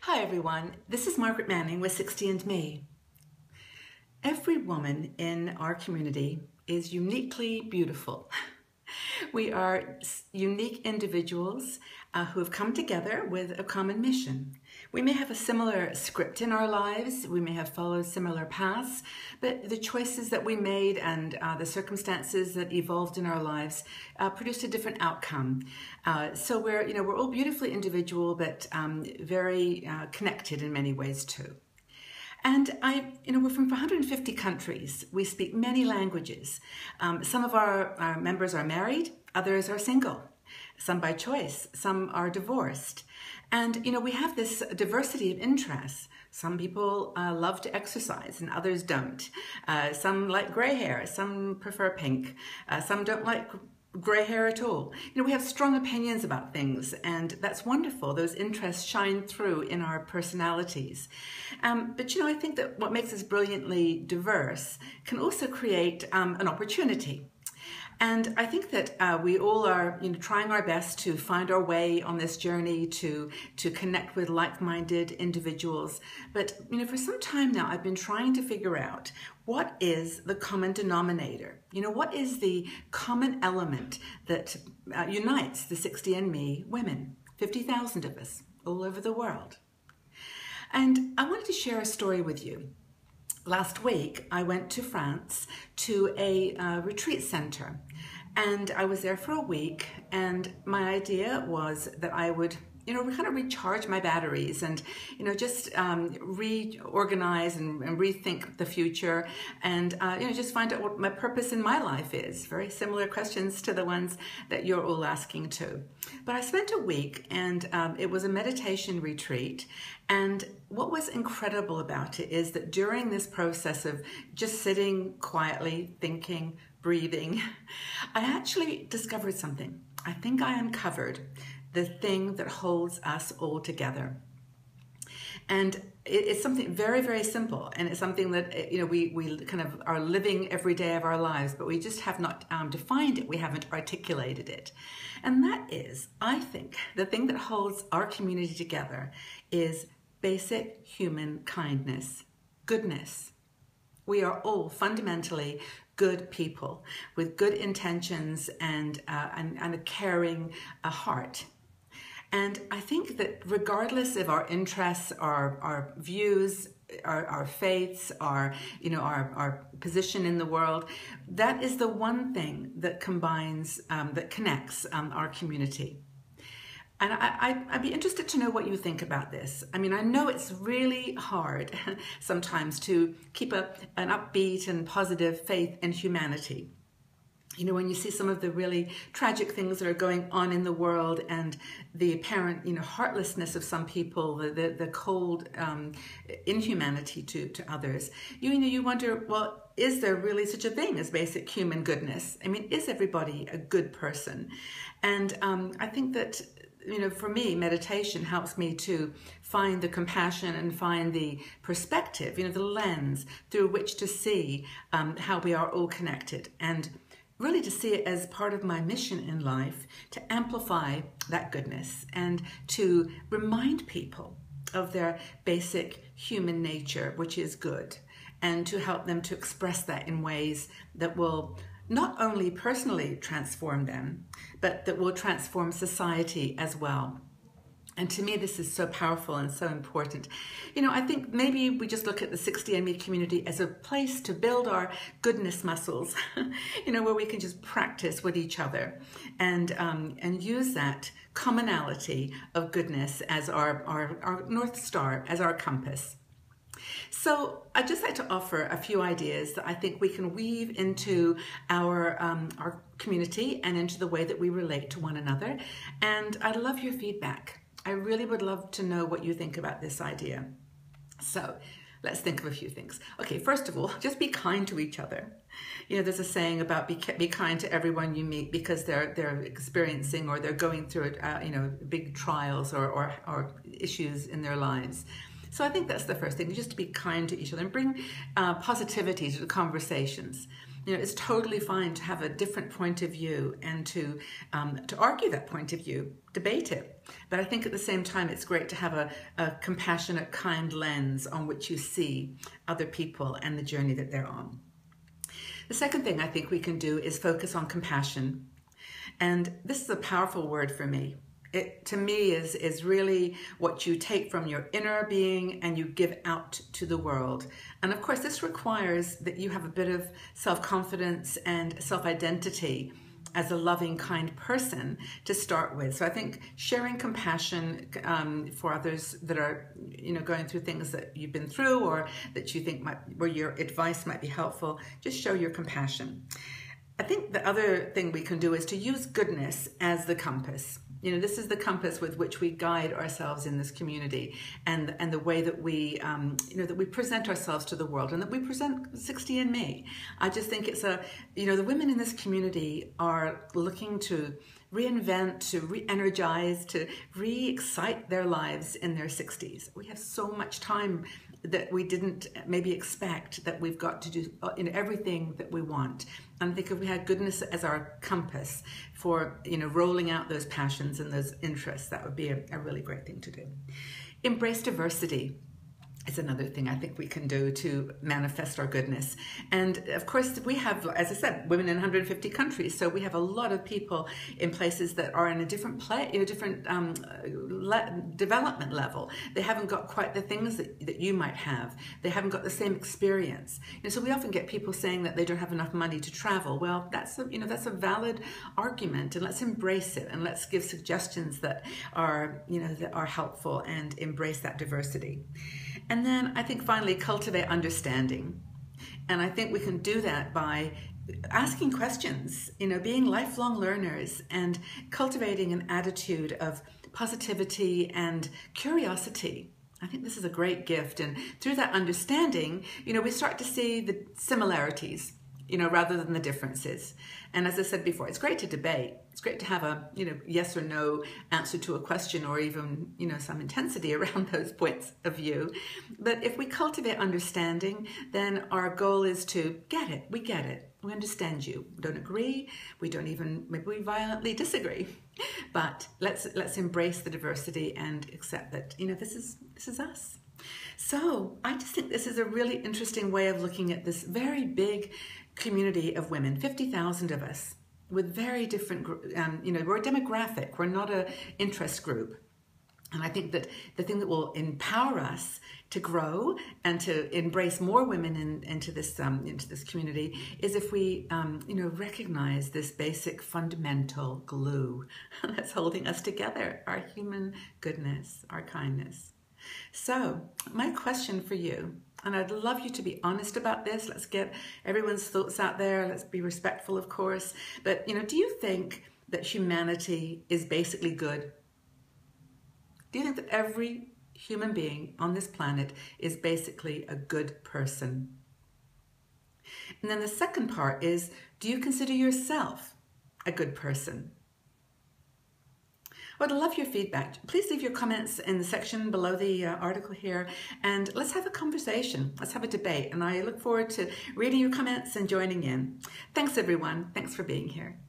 Hi everyone, this is Margaret Manning with 60andMe. Every woman in our community is uniquely beautiful. We are unique individuals who have come together with a common mission. We may have a similar script in our lives, we may have followed similar paths, but the choices that we made and the circumstances that evolved in our lives produced a different outcome. So we're all beautifully individual, but very connected in many ways too. And we're from 150 countries. We speak many languages. Some of our members are married, others are single, some by choice, some are divorced. And, we have this diversity of interests. Some people love to exercise and others don't. Some like gray hair, some prefer pink, some don't like gray hair at all. We have strong opinions about things, and that's wonderful. Those interests shine through in our personalities. But I think that what makes us brilliantly diverse can also create an opportunity. And I think that we all are trying our best to find our way on this journey to connect with like-minded individuals. But for some time now, I've been trying to figure out what is the common denominator. What is the common element that unites the 60andMe women, 50,000 of us all over the world. And I wanted to share a story with you. Last week, I went to France to a retreat center, and I was there for a week, and my idea was that I would kind of recharge my batteries and, just reorganize and rethink the future and, just find out what my purpose in my life is. Very similar questions to the ones that you're all asking too. But I spent a week, and it was a meditation retreat. And what was incredible about it is that during this process of just sitting quietly, thinking, breathing, I actually discovered something. I think I uncovered the thing that holds us all together. And it's something very, very simple, and it's something that we kind of are living every day of our lives, but we just have not defined it. We haven't articulated it. And that is, I think, the thing that holds our community together is basic human kindness, goodness. We are all fundamentally good people with good intentions and a caring heart. And I think that regardless of our interests, our views, our faiths, our position in the world, that is the one thing that combines, that connects our community. And I'd be interested to know what you think about this. I mean, I know it's really hard sometimes to keep an upbeat and positive faith in humanity. When you see some of the really tragic things that are going on in the world and the apparent, heartlessness of some people, the cold inhumanity to others, you wonder, well, is there really such a thing as basic human goodness? I mean, is everybody a good person? And I think that, for me, meditation helps me to find the compassion and find the perspective, the lens through which to see how we are all connected, and really to see it as part of my mission in life to amplify that goodness and to remind people of their basic human nature, which is good, and to help them to express that in ways that will not only personally transform them, but that will transform society as well. And to me, this is so powerful and so important. I think maybe we just look at the 60andMe community as a place to build our goodness muscles, where we can just practice with each other and use that commonality of goodness as our North Star, as our compass. So I'd just like to offer a few ideas that I think we can weave into our community and into the way that we relate to one another. And I'd love your feedback. I really would love to know what you think about this idea. So let's think of a few things. Okay, first of all, just be kind to each other. There's a saying about be kind to everyone you meet because they're experiencing or they're going through big trials or issues in their lives. So I think that's the first thing, just to be kind to each other and bring positivity to the conversations. it's totally fine to have a different point of view and to argue that point of view, debate it. But I think at the same time, it's great to have a compassionate, kind lens on which you see other people and the journey that they're on. The second thing I think we can do is focus on compassion. And this is a powerful word for me. It, to me, is really what you take from your inner being and you give out to the world. And of course, this requires that you have a bit of self-confidence and self-identity as a loving, kind person to start with. So I think sharing compassion for others that are, going through things that you've been through or that you think where your advice might be helpful, just show your compassion. I think the other thing we can do is to use goodness as the compass. This is the compass with which we guide ourselves in this community, and the way that we, that we present ourselves to the world, and that we present 60andMe. I just think it's the women in this community are looking to reinvent, to re-energize, to re-excite their lives in their 60s. We have so much time that we didn't maybe expect, that we've got to do everything that we want. And I think if we had goodness as our compass for rolling out those passions and those interests, that would be a really great thing to do. Embrace diversity is another thing I think we can do to manifest our goodness. And of course, we have, as I said, women in 150 countries. So we have a lot of people in places that are in a different development level. They haven't got quite the things that you might have. They haven't got the same experience. So we often get people saying that they don't have enough money to travel. Well, that's a valid argument, and let's embrace it, and let's give suggestions that are, that are helpful, and embrace that diversity. And then I think finally, cultivate understanding. And I think we can do that by asking questions, being lifelong learners and cultivating an attitude of positivity and curiosity. I think this is a great gift. And through that understanding, we start to see the similarities, rather than the differences. And as I said before, it's great to debate. It's great to have a, yes or no answer to a question, or even, some intensity around those points of view. But if we cultivate understanding, then our goal is to get it. We get it. We understand you. We don't agree. We don't even, maybe we violently disagree. But let's embrace the diversity and accept that, this is us. So I just think this is a really interesting way of looking at this very big community of women, 50,000 of us, with very different, we're a demographic, we're not an interest group. And I think that the thing that will empower us to grow and to embrace more women into this community is if we, recognize this basic fundamental glue that's holding us together, our human goodness, our kindness. So my question for you, and I'd love you to be honest about this. Let's get everyone's thoughts out there. Let's be respectful, of course. But, do you think that humanity is basically good? Do you think that every human being on this planet is basically a good person? And then the second part is, do you consider yourself a good person? I'd love your feedback. Please leave your comments in the section below the article here, and let's have a conversation. Let's have a debate. And I look forward to reading your comments and joining in. Thanks, everyone. Thanks for being here.